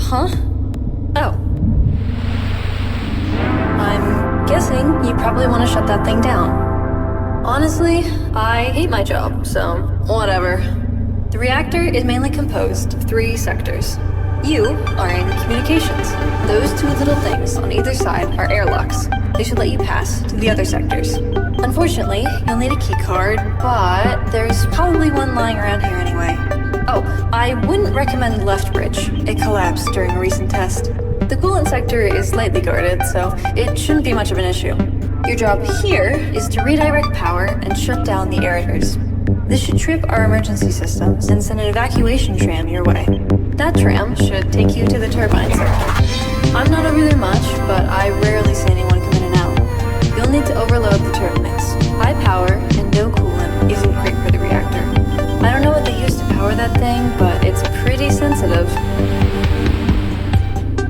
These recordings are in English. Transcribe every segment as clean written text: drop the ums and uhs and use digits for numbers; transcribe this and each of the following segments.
Huh? Oh. guessing you probably want to shut that thing down. Honestly, I hate my job, so whatever. The reactor is mainly composed of 3 sectors. You are in communications. Those 2 little things on either side are airlocks. They should let you pass to the other sectors. Unfortunately, you'll need a key card, but there's probably one lying around here anyway. Oh, I wouldn't recommend the left bridge. It collapsed during a recent test. The coolant sector is lightly guarded, so it shouldn't be much of an issue. Your job here is to redirect power and shut down the aerators. This should trip our emergency systems and send an evacuation tram your way. That tram should take you to the turbine sector. I'm not over there much, but I rarely see anyone come in and out. You'll need to overload the turbines. High power and no coolant isn't great for the reactor. I don't know what they use to power that thing, but it's pretty sensitive.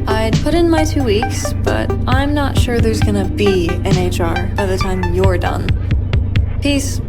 I'd put in my 2 weeks, but I'm not sure there's gonna be an HR by the time you're done. Peace.